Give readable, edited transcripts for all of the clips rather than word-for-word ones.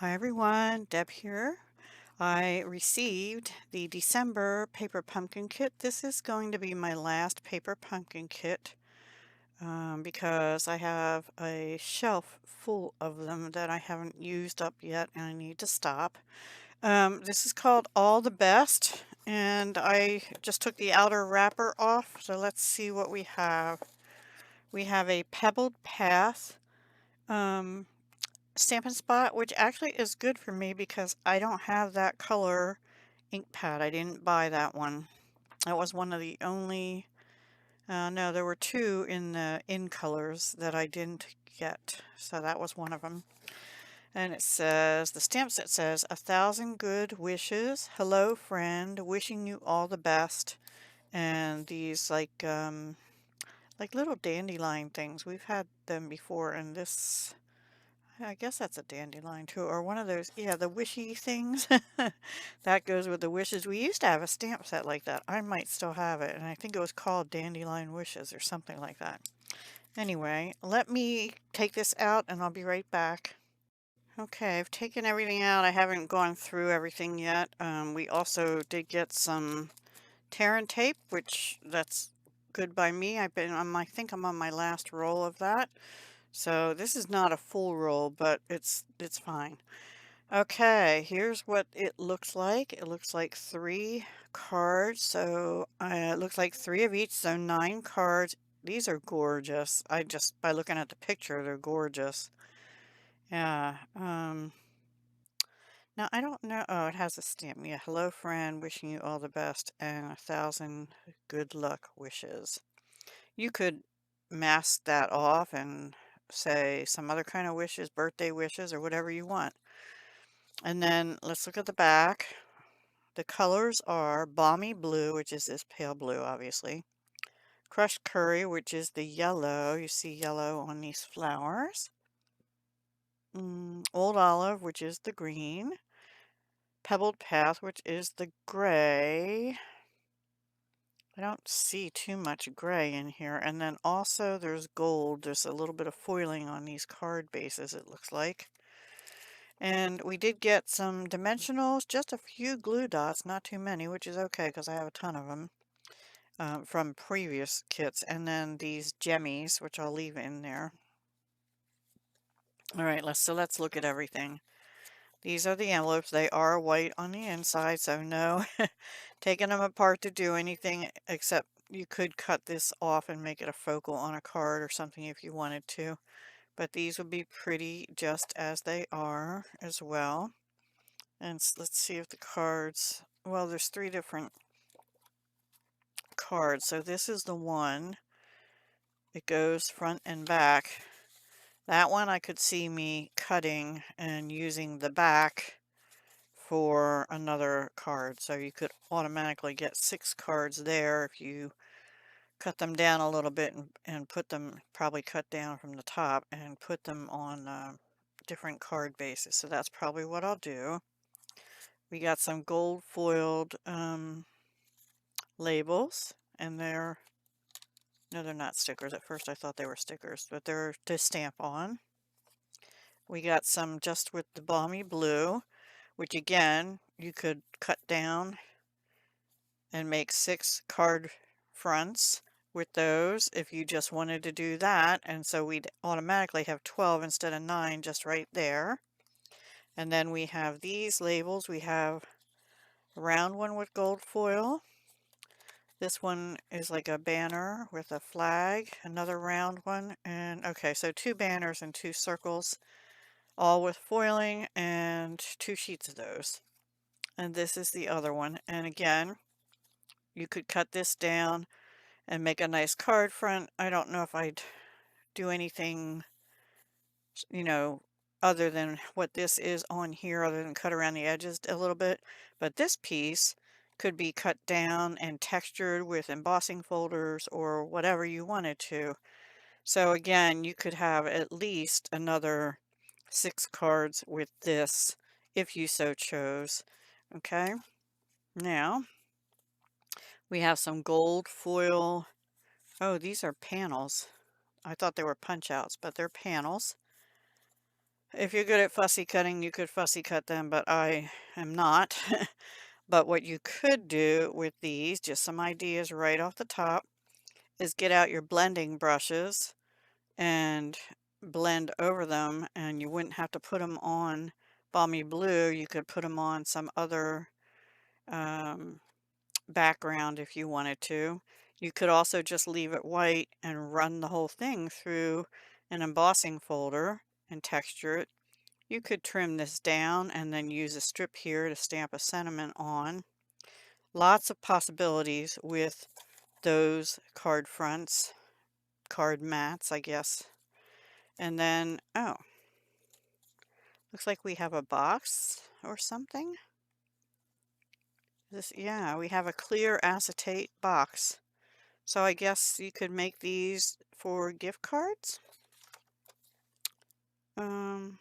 Hi everyone, Deb here. I received the December paper pumpkin kit. This is going to be my last paper pumpkin kit because I have a shelf full of them that I haven't used up yet and I need to stop. This is called All the Best, and I just took the outer wrapper off, so let's see what we have. We have a pebbled path. Um, Stampin' Spot, which actually is good for me because I don't have that color ink pad. I didn't buy that one. That was one of the only, no, there were two in the in colors that I didn't get. So that was one of them. And it says, the stamp set says, 1,000 good wishes. Hello, friend. Wishing you all the best. And these like little dandelion things. We've had them before, and this, I guess that's a dandelion too, or one of those, yeah, the wishy things. That goes with the wishes. We used to have a stamp set like that. I might still have it, and I think it was called Dandelion Wishes or something like that. Anyway, let me take this out and I'll be right back. Okay, I've taken everything out. I haven't gone through everything yet. We also did get some tear and tape, which that's good by me. I think I'm on my last roll of that. So this is not a full roll, but it's fine. Okay, here's what it looks like. It looks like 3 cards. So it looks like 3 of each, so 9 cards. These are gorgeous. By looking at the picture, they're gorgeous. Yeah. Now I don't know. Oh, it has a stamp. Yeah. Hello, friend. Wishing you all the best and 1,000 good luck wishes. You could mask that off and say some other kind of wishes, birthday wishes, or whatever you want. And then let's look at the back. The colors are balmy blue, which is this pale blue, obviously. Crushed curry, which is the yellow. You see yellow on these flowers. Old olive, which is the green. Pebbled path, which is the gray. I don't see too much gray in here. And then also there's gold. There's a little bit of foiling on these card bases, it looks like. And we did get some dimensionals, just a few glue dots, not too many, which is okay because I have a ton of them from previous kits. And then these gemmies, which I'll leave in there. All right, let's look at everything. These are the envelopes. They are white on the inside, so no taking them apart to do anything, except you could cut this off and make it a focal on a card or something if you wanted to. But these would be pretty just as they are as well. And let's see if the cards, well, there's 3 different cards. So this is the one. It goes front and back. That one I could see me cutting and using the back for another card. So you could automatically get 6 cards there if you cut them down a little bit and put them, probably cut down from the top and put them on different card bases. So that's probably what I'll do. We got some gold foiled labels, and no, they're not stickers. At first I thought they were stickers, but they're to stamp on. We got some just with the balmy blue, which again, you could cut down and make 6 card fronts with those if you just wanted to do that. And so we'd automatically have 12 instead of 9 just right there. And then we have these labels. We have a round one with gold foil. This one is like a banner with a flag, another round one, and okay, so 2 banners and 2 circles, all with foiling and 2 sheets of those. And this is the other one. And again, you could cut this down and make a nice card front. I don't know if I'd do anything, you know, other than what this is on here, other than cut around the edges a little bit. But this piece could be cut down and textured with embossing folders or whatever you wanted to. So again, you could have at least another 6 cards with this if you so chose. Okay, now we have some gold foil. Oh, these are panels. I thought they were punch outs, but they're panels. If you're good at fussy cutting, you could fussy cut them, but I am not. But what you could do with these, just some ideas right off the top, is get out your blending brushes and blend over them, and you wouldn't have to put them on Balmy Blue. You could put them on some other um, background if you wanted to. You could also just leave it white and run the whole thing through an embossing folder and texture it. You could trim this down and then use a strip here to stamp a sentiment on. Lots of possibilities with those card fronts, card mats, I guess. And then, oh, looks like we have a box or something. Yeah, we have a clear acetate box. So I guess you could make these for gift cards um,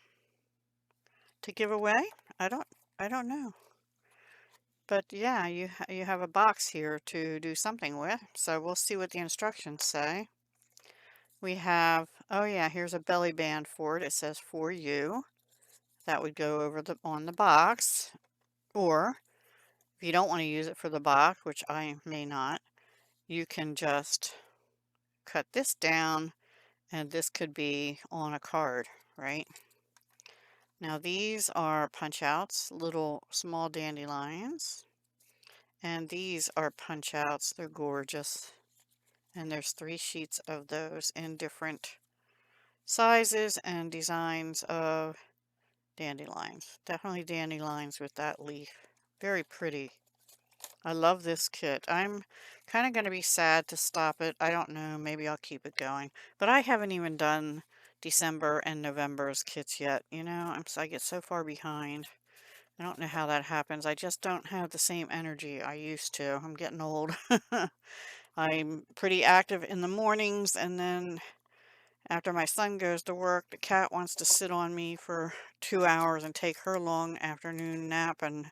to give away. I don't, I don't know. But yeah, you have a box here to do something with. So we'll see what the instructions say. We have, oh yeah, here's a belly band for it. It says for you. That would go over on the box. Or if you don't want to use it for the box, which I may not, you can just cut this down and this could be on a card, right? Now these are punch outs, little small dandelions. And these are punch outs. They're gorgeous. And there's 3 sheets of those in different sizes and designs of dandelions. Definitely dandelions with that leaf. Very pretty. I love this kit. I'm kind of going to be sad to stop it. I don't know. Maybe I'll keep it going. But I haven't even done December and November's kits yet. You know, I get so far behind. I don't know how that happens. I just don't have the same energy I used to. I'm getting old. I'm pretty active in the mornings, and then after my son goes to work, the cat wants to sit on me for 2 hours and take her long afternoon nap, and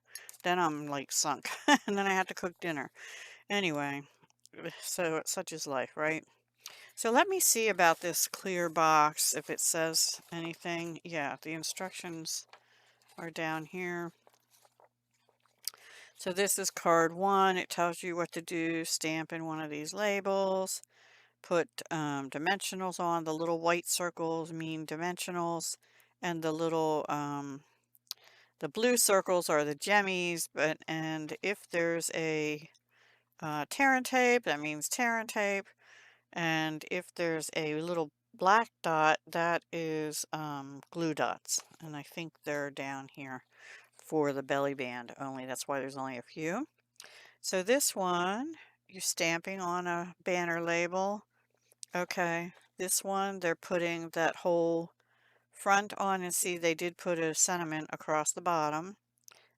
then I'm like sunk. And then I have to cook dinner. Anyway, so such is life, right? So let me see about this clear box, if it says anything. Yeah, the instructions are down here. So this is card 1. It tells you what to do. Stamp in one of these labels. Put dimensionals on. The little white circles mean dimensionals. And the little, the blue circles are the jemmies. And if there's a tear and tape, that means tear and tape. And if there's a little black dot, that is glue dots. And I think they're down here for the belly band only. That's why there's only a few. So this one, you're stamping on a banner label. Okay, this one, they're putting that whole front on, and see they did put a sentiment across the bottom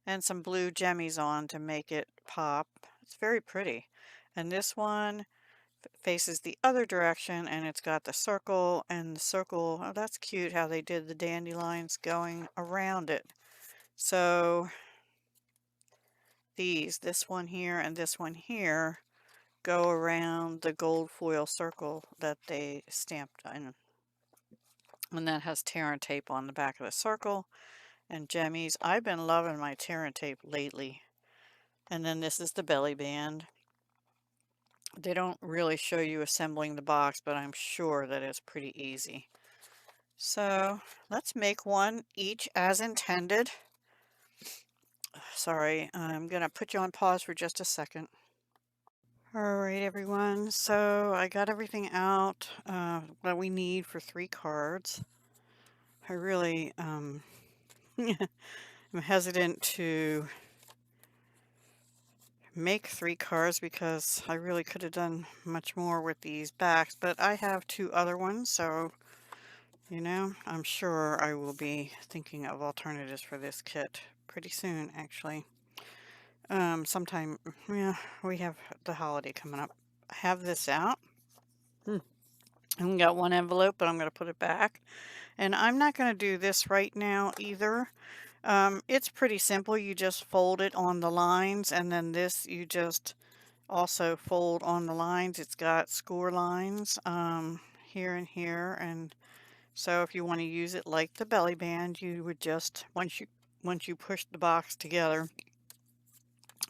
and some blue jemmies on to make it pop. It's very pretty. And this one faces the other direction, and it's got the circle, and the circle, oh, that's cute how they did the dandelions going around it. So this one here and this one here, go around the gold foil circle that they stamped in. And that has tear and tape on the back of the circle and jemmies. I've been loving my tear and tape lately. And then this is the belly band. They don't really show you assembling the box, but I'm sure that it's pretty easy. So let's make one each as intended. Sorry, I'm going to put you on pause for just a second. Alright everyone, so I got everything out that we need for 3 cards. I really am hesitant to make 3 cards because I really could have done much more with these backs, but I have 2 other ones, so you know, I'm sure I will be thinking of alternatives for this kit pretty soon, actually. Sometime, yeah, we have the holiday coming up. I have this out. I only got 1 envelope, but I'm going to put it back. And I'm not going to do this right now either. It's pretty simple. You just fold it on the lines, and then this you just also fold on the lines. It's got score lines here and here, and So if you want to use it like the belly band, you would just, once you push the box together.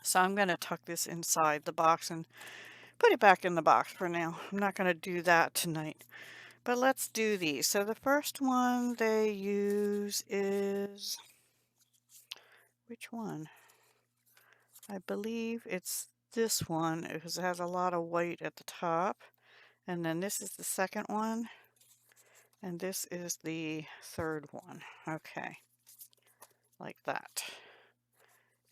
So I'm going to tuck this inside the box and put it back in the box for now. I'm not going to do that tonight. But let's do these. So the first one they use is, which one? I believe it's this one because it has a lot of white at the top. And then this is the second one. And this is the third one. Okay. Like that.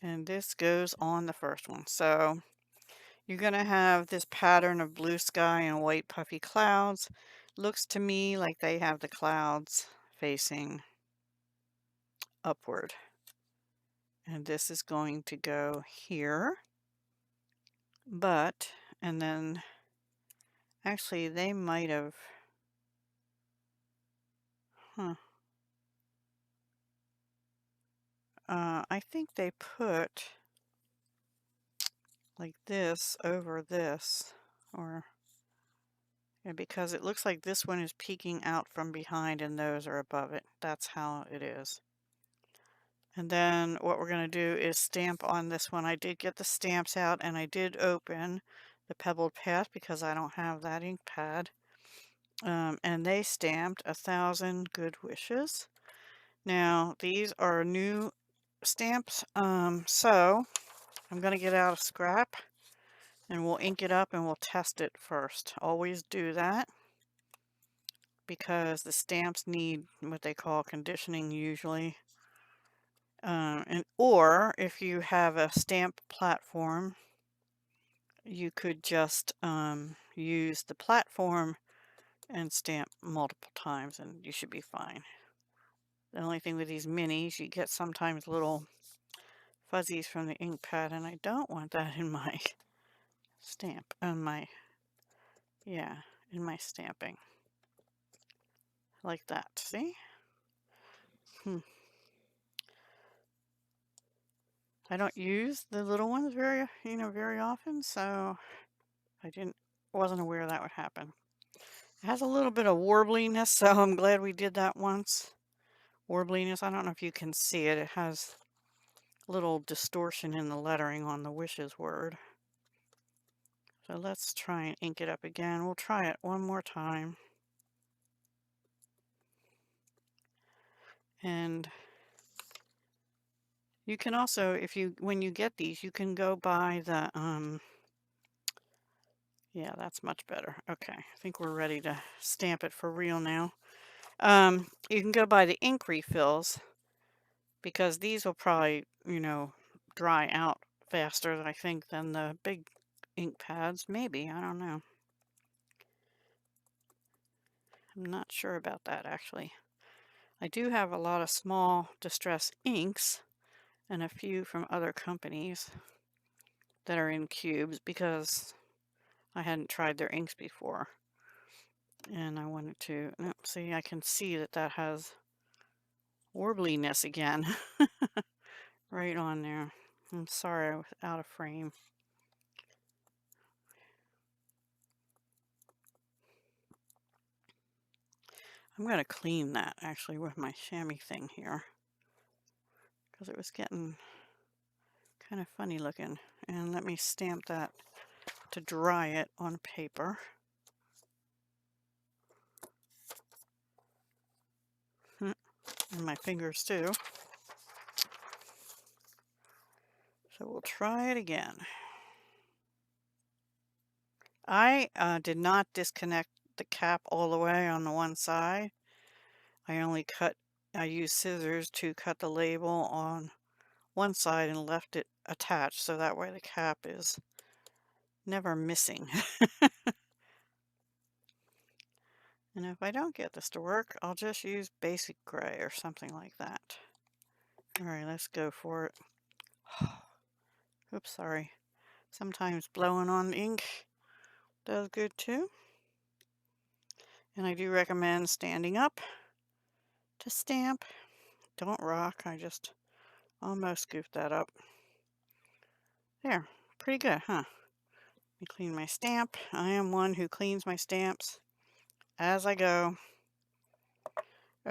And this goes on the first one. So you're going to have this pattern of blue sky and white puffy clouds. Looks to me like they have the clouds facing upward. And this is going to go here. But, and then, actually they might have, I think they put like this over this, or, yeah, because it looks like this one is peeking out from behind and those are above it. That's how it is. And then what we're going to do is stamp on this one. I did get the stamps out and I did open the pebbled path because I don't have that ink pad. And they stamped 1,000 good wishes. Now these are new stamps, so I'm going to get out a scrap and we'll ink it up and we'll test it first. Always do that because the stamps need what they call conditioning usually. Or if you have a stamp platform, you could just use the platform and stamp multiple times and you should be fine. The only thing with these minis, you get sometimes little fuzzies from the ink pad, and I don't want that in my stamp, in my stamping. Like that, see? I don't use the little ones very often, so I wasn't aware that would happen. It has a little bit of warbliness, so I'm glad we did that once. Warbliness, I don't know if you can see it. It has a little distortion in the lettering on the wishes word. So let's try and ink it up again. We'll try it one more time. And you can also, when you get these, you can go buy the, yeah, that's much better. Okay, I think we're ready to stamp it for real now. You can go buy the ink refills because these will probably, dry out faster, I think, than the big ink pads. Maybe, I don't know. I'm not sure about that, actually. I do have a lot of small distress inks and a few from other companies that are in cubes because I hadn't tried their inks before. And I wanted to, see, I can see that has warbliness again. Right on there. I'm sorry I was out of frame. I'm going to clean that actually with my chamois thing here because it was getting kind of funny looking. And let me stamp that to dry it on paper. And my fingers too. So we'll try it again. I did not disconnect the cap all the way on the one side. I used scissors to cut the label on one side and left it attached so that way the cap is never missing. And if I don't get this to work, I'll just use basic gray or something like that. Alright, let's go for it. Oops, sorry. Sometimes blowing on ink does good too. And I do recommend standing up to stamp. Don't rock, I just almost scooped that up. There, pretty good, huh? Let me clean my stamp. I am one who cleans my stamps as I go.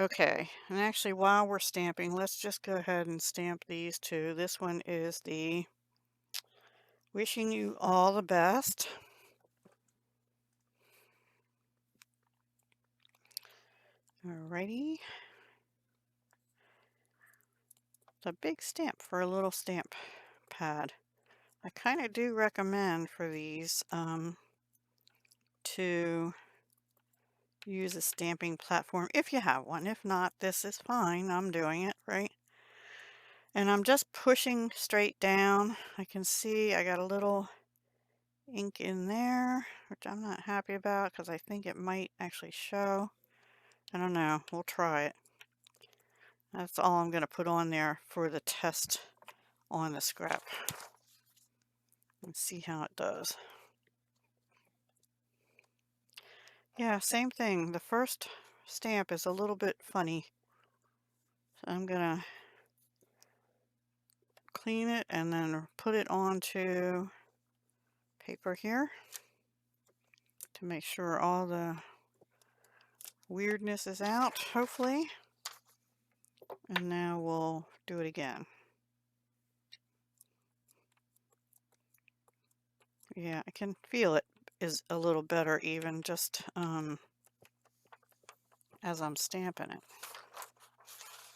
Okay, and actually while we're stamping, let's just go ahead and stamp these two. This one is the wishing you all the best. Alrighty. It's a big stamp for a little stamp pad. I kind of do recommend for these to use a stamping platform if you have one. If not, this is fine. I'm doing it, right? And I'm just pushing straight down. I can see I got a little ink in there, which I'm not happy about because I think it might actually show. I don't know. We'll try it. That's all I'm going to put on there for the test on the scrap. And see how it does. Yeah, same thing. The first stamp is a little bit funny. So I'm going to clean it and then put it onto paper here to make sure all the weirdness is out, hopefully. And now we'll do it again. Yeah, I can feel it is a little better even just as I'm stamping it.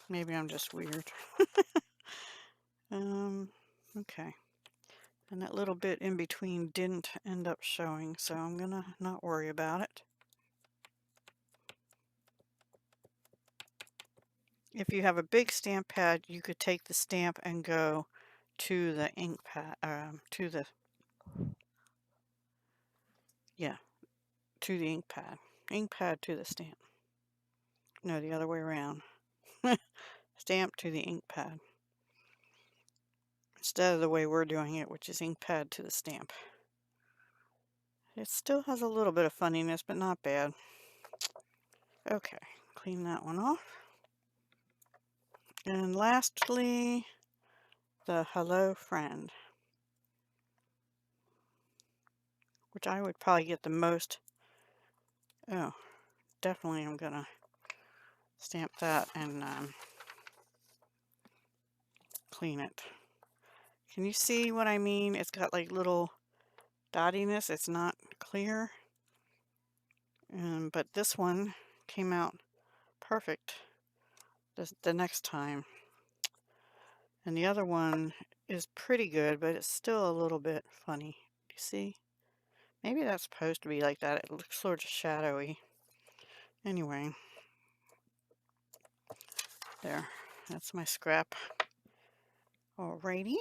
Maybe I'm just weird. Okay. And that little bit in between didn't end up showing, so I'm gonna not worry about it. If you have a big stamp pad, you could take the stamp and go to the ink pad, to the ink pad to the stamp. No, the other way around. Stamp to the ink pad. Instead of the way we're doing it, which is ink pad to the stamp. It still has a little bit of funniness, but not bad. Okay, clean that one off. And lastly, the hello friend, which I would probably get the most. Oh, definitely I'm gonna stamp that and clean it. Can you see what I mean? It's got like little dottiness. It's not clear. But this one came out perfect the next time. And the other one is pretty good, but it's still a little bit funny. You see? Maybe that's supposed to be like that. It looks sort of shadowy. Anyway. There. That's my scrap. Alrighty.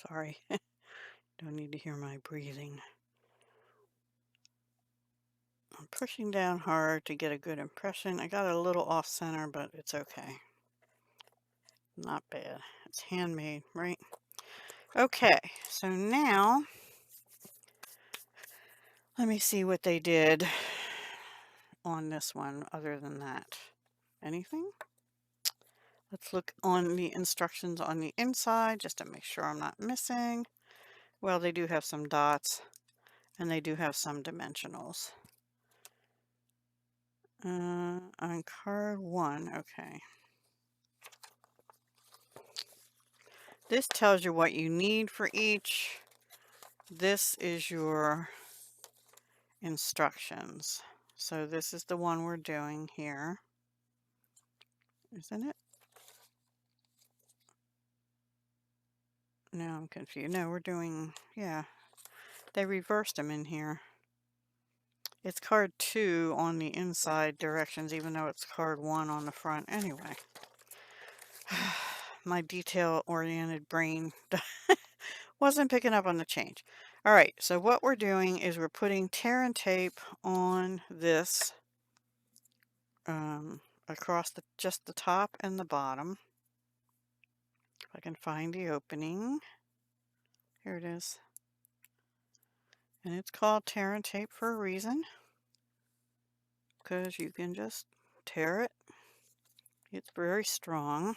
Sorry. Don't need to hear my breathing. I'm pushing down hard to get a good impression. I got it a little off center, but it's okay. Not bad. It's handmade, right? Okay, so now let me see what they did on this one other than that. Anything? Let's look on the instructions on the inside just to make sure I'm not missing. Well, they do have some dots and they do have some dimensionals. On card 1, okay. This tells you what you need for each. This is your instructions. So this is the one we're doing here. Isn't it? No, I'm confused. No, we're doing, yeah. They reversed them in here. It's card 2 on the inside directions, even though it's card 1 on the front. Anyway. My detail-oriented brain wasn't picking up on the change. All right, so what we're doing is we're putting tear and tape on this across just the top and the bottom. If I can find the opening. Here it is. And it's called tear and tape for a reason. because you can just tear it. It's very strong.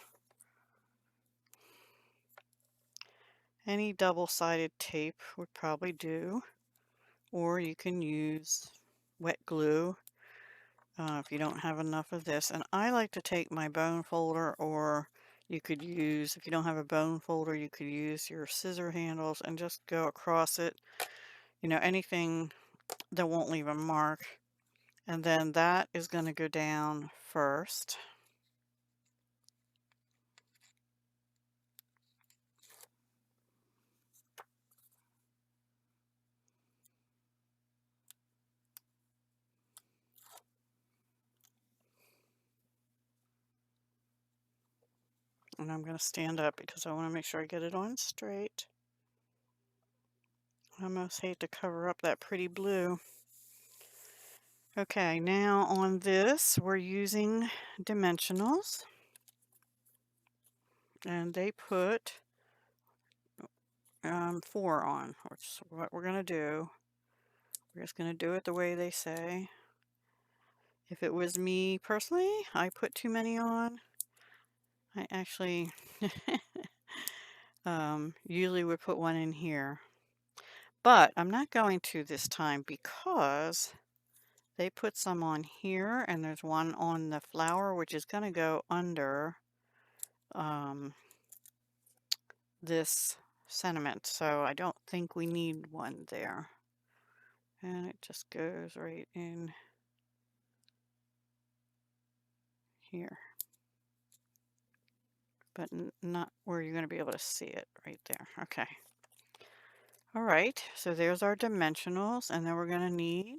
Any double-sided tape would probably do, or you can use wet glue if you don't have enough of this. And I like to take my bone folder, or you could use, if you don't have a bone folder, you could use your scissor handles and just go across it, you know, anything that won't leave a mark. And then that is going to go down first. And I'm going to stand up because I want to make sure I get it on straight. I almost hate to cover up that pretty blue. Okay, now on this, we're using dimensionals. And they put 4 on, which is what we're going to do. We're just going to do it the way they say. If it was me personally, I put too many on. I actually usually would put one in here. But I'm not going to this time because they put some on here, and there's one on the flower, which is going to go under this sentiment. So I don't think we need one there. And it just goes right in here. But not where you're going to be able to see it, right there. Okay. All right, so there's our dimensionals, and then we're going to need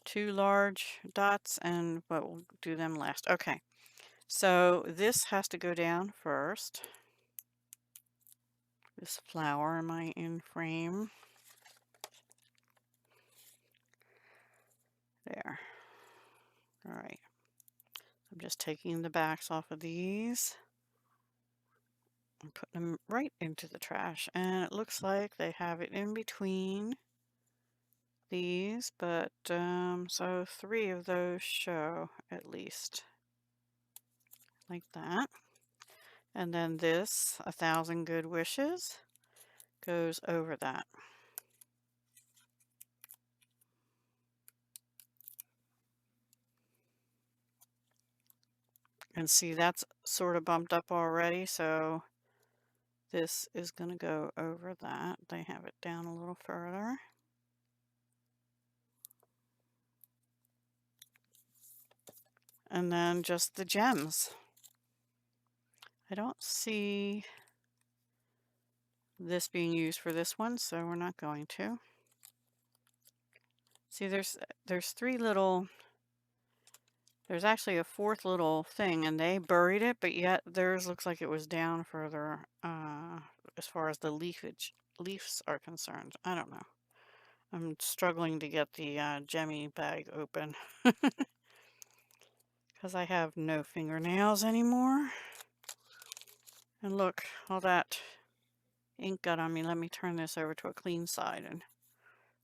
2 large dots, but we'll do them last. Okay, so this has to go down first. This flower in my in frame. There. All right. I'm just taking the backs off of these and putting them right into the trash. And it looks like they have it in between these, but so 3 of those show at least. Like that. And then this, 1,000 Good Wishes, goes over that. And see, that's sort of bumped up already, so this is going to go over that. They have it down a little further. And then just the gems. I don't see this being used for this one, so we're not going to. See, there's 3 little, there's actually a 4th little thing, and they buried it, but yet theirs looks like it was down further as far as the leaves are concerned. I don't know. I'm struggling to get the Gemmy bag open because I have no fingernails anymore. And look, all that ink got on me. Let me turn this over to a clean side and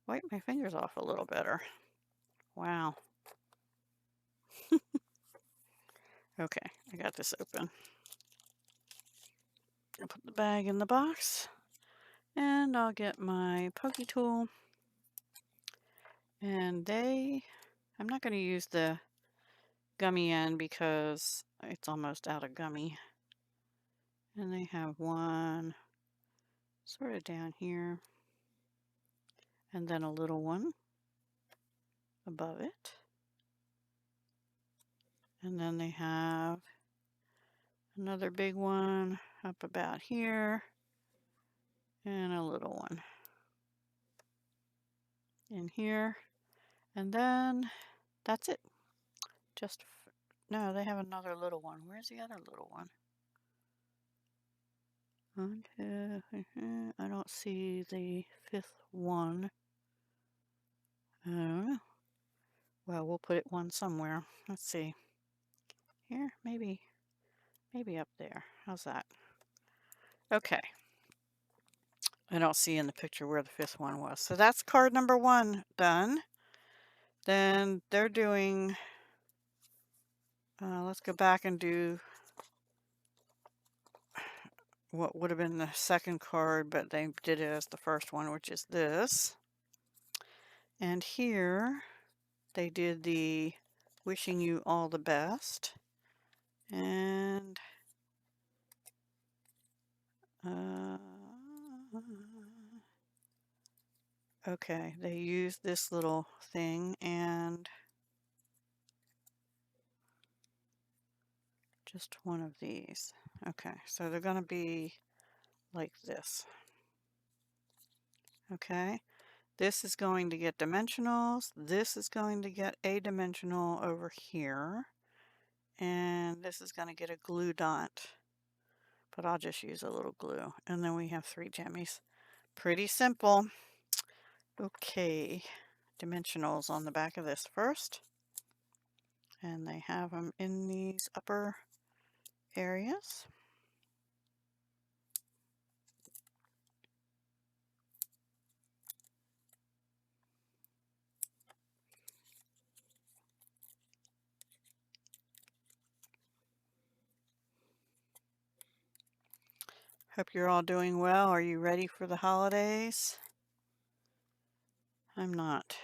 wipe my fingers off a little better. Wow. Okay, I got this open. I'll put the bag in the box, and I'll get my pokey tool. And I'm not going to use the gummy end because it's almost out of gummy. And they have one sort of down here, and then a little one above it. And then they have another big one up about here, and a little one in here. And then that's it. No, they have another little one. Where's the other little one? I don't see the 5th one. I don't know. Well, we'll put it one somewhere. Let's see. Here, maybe up there. How's that? Okay. I don't see in the picture where the 5th one was. So that's card number 1 done. Then they're doing Let's go back and do what would have been the second card, but they did it as the first one, which is this. And here they did the wishing you all the best. And okay, they used this little thing and just one of these. Okay, so they're going to be like this. Okay, this is going to get dimensionals. This is going to get a dimensional over here. And this is going to get a glue dot. But I'll just use a little glue. And then we have 3 jemmies. Pretty simple. Okay, dimensionals on the back of this first. And they have them in these upper areas. Hope you're all doing well. Are you ready for the holidays? I'm not.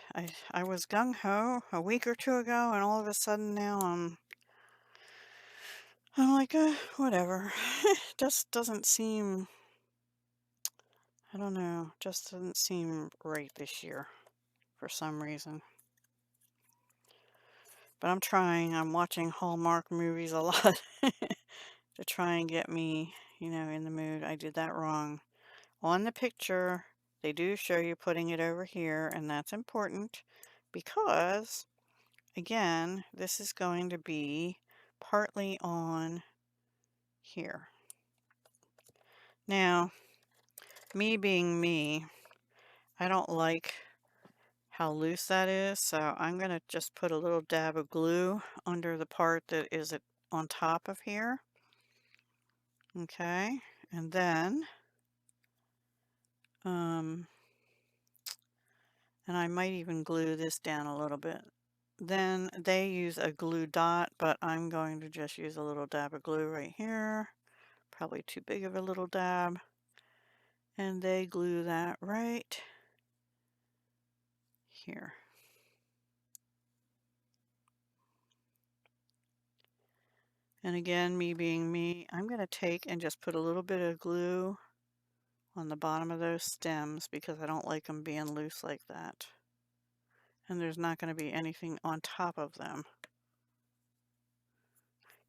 I was gung-ho a week or 2 ago, and all of a sudden now I'm like, whatever. Just doesn't seem, I don't know, just doesn't seem right this year for some reason. But I'm trying. I'm watching Hallmark movies a lot to try and get me, in the mood. I did that wrong. On the picture, they do show you putting it over here, and that's important because, again, this is going to be partly on here. Now, me being me, I don't like how loose that is, so I'm going to just put a little dab of glue under the part that is on top of here. Okay, and then, and I might even glue this down a little bit. Then they use a glue dot, but I'm going to just use a little dab of glue right here. Probably too big of a little dab. And they glue that right here. And again, me being me, I'm going to take and just put a little bit of glue on the bottom of those stems because I don't like them being loose like that. And there's not going to be anything on top of them.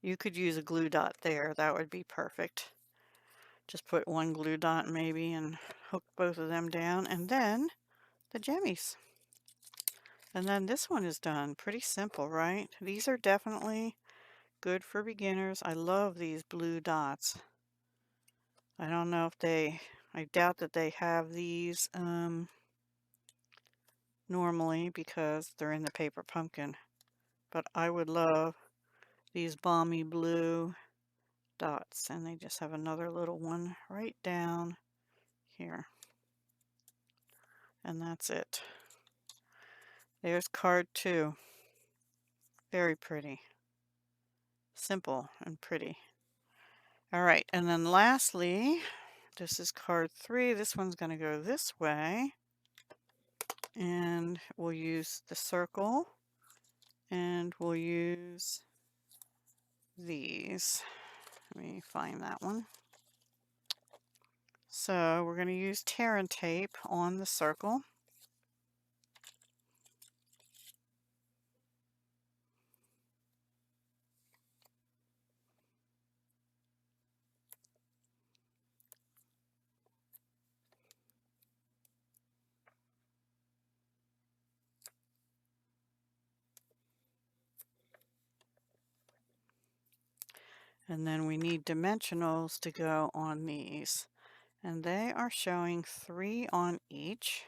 You could use a glue dot there. That would be perfect. Just put one glue dot maybe and hook both of them down. And then the jemmies. And then this one is done. Pretty simple, right? These are definitely good for beginners. I love these blue dots. I don't know if I doubt that they have these normally because they're in the paper pumpkin. But I would love these balmy blue dots. And they just have another little one right down here. And that's it. There's card 2. Very pretty. Simple and pretty. All right, and then lastly, this is card 3. This one's going to go this way. And we'll use the circle. And we'll use these. Let me find that one. So we're going to use tear and tape on the circle. And then we need dimensionals to go on these. And they are showing 3 on each.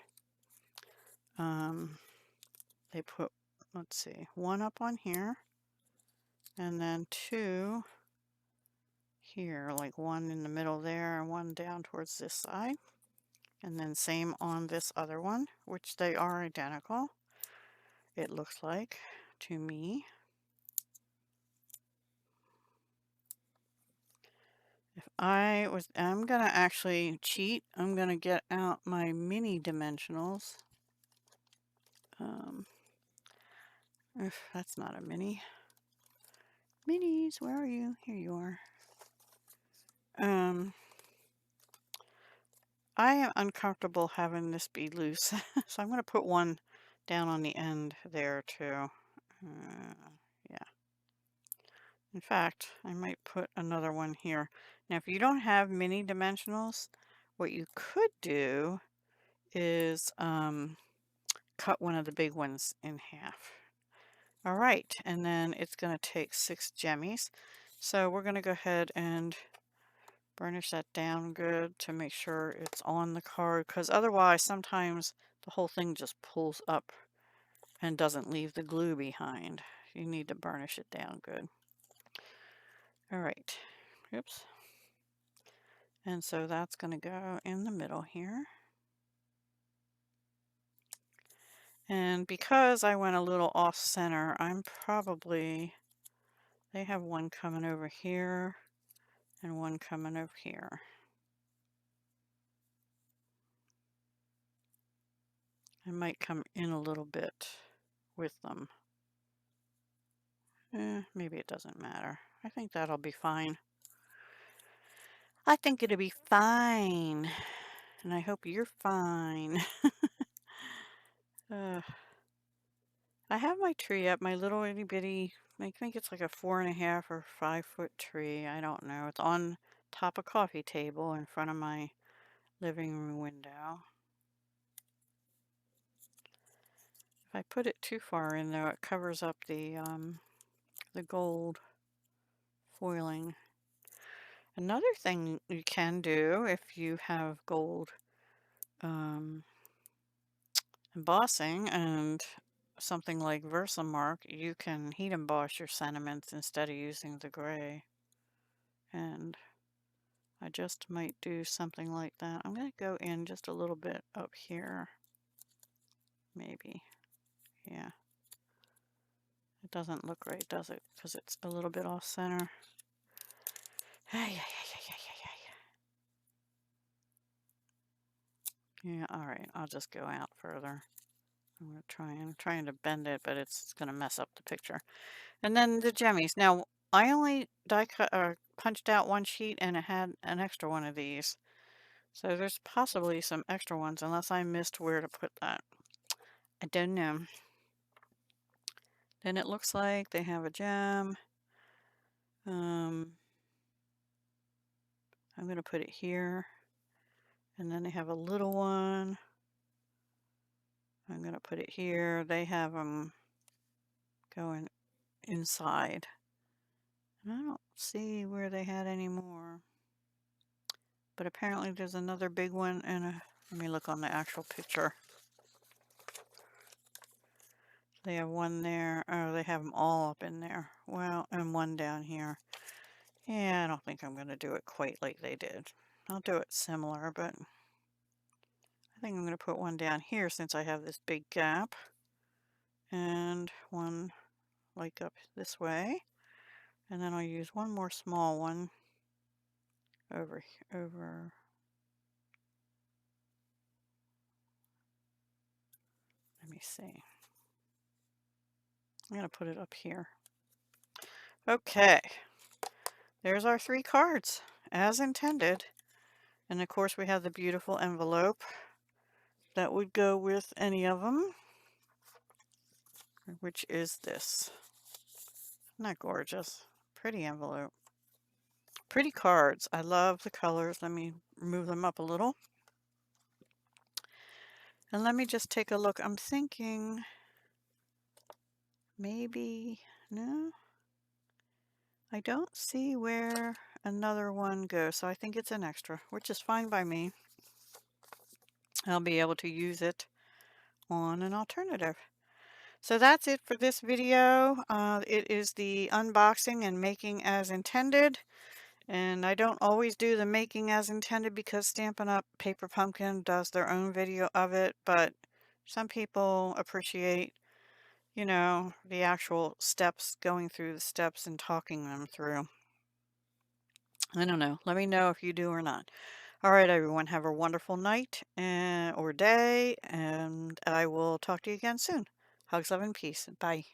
They put, let's see, 1 up on here. And then 2 here, like 1 in the middle there and 1 down towards this side. And then same on this other one, which they are identical, it looks like, to me. I'm gonna actually cheat. I'm gonna get out my mini dimensionals. Um, that's not a mini. Minis, where are you? Here you are. I am uncomfortable having this be loose, so I'm going to put one down on the end there too. Yeah. In fact, I might put another one here. Now, if you don't have mini dimensionals, what you could do is cut one of the big ones in half. All right, and then it's going to take 6 jemmies. So we're going to go ahead and burnish that down good to make sure it's on the card, because otherwise sometimes the whole thing just pulls up and doesn't leave the glue behind. You need to burnish it down good. All right. Oops. And so that's going to go in the middle here. And because I went a little off center, they have one coming over here and one coming over here. I might come in a little bit with them. Maybe it doesn't matter. I think that'll be fine. I think it'll be fine. And I hope you're fine. I have my tree up, my little itty bitty, I think it's like a 4.5 or 5 foot tree. I don't know. It's on top of coffee table in front of my living room window. If I put it too far in though, it covers up the gold foiling. Another thing you can do if you have gold embossing and something like Versamark, you can heat emboss your sentiments instead of using the gray. And I just might do something like that. I'm going to go in just a little bit up here. Maybe. Yeah. It doesn't look right, does it? Because it's a little bit off center. Yeah, alright. I'll just go out further. I'm trying to bend it, but it's going to mess up the picture. And then the jemmies. Now, I only die cut or punched out one sheet and it had an extra one of these. So there's possibly some extra ones unless I missed where to put that. I don't know. Then it looks like they have a gem. I'm going to put it here. And then they have a little one. I'm going to put it here. They have them going inside. And I don't see where they had any more. But apparently there's another big one and let me look on the actual picture. They have one there. Oh, they have them all up in there. Well, and one down here. Yeah, I don't think I'm going to do it quite like they did. I'll do it similar, but I think I'm going to put one down here since I have this big gap. And one like up this way. And then I'll use one more small one over. Let me see. I'm going to put it up here. Okay. There's our 3 cards as intended. And of course we have the beautiful envelope that would go with any of them, which is this. Isn't that gorgeous? Pretty envelope. Pretty cards. I love the colors. Let me move them up a little. And let me just take a look. I'm thinking maybe, no, I don't see where another one goes. So I think it's an extra, which is fine by me. I'll be able to use it on an alternative. So that's it for this video. It is the unboxing and making as intended. And I don't always do the making as intended because Stampin' Up! Paper Pumpkin does their own video of it. But some people appreciate, you know, the actual steps, going through the steps and talking them through. I don't know. Let me know if you do or not. All right, everyone, have a wonderful night or day, and I will talk to you again soon. Hugs, love, and peace. Bye.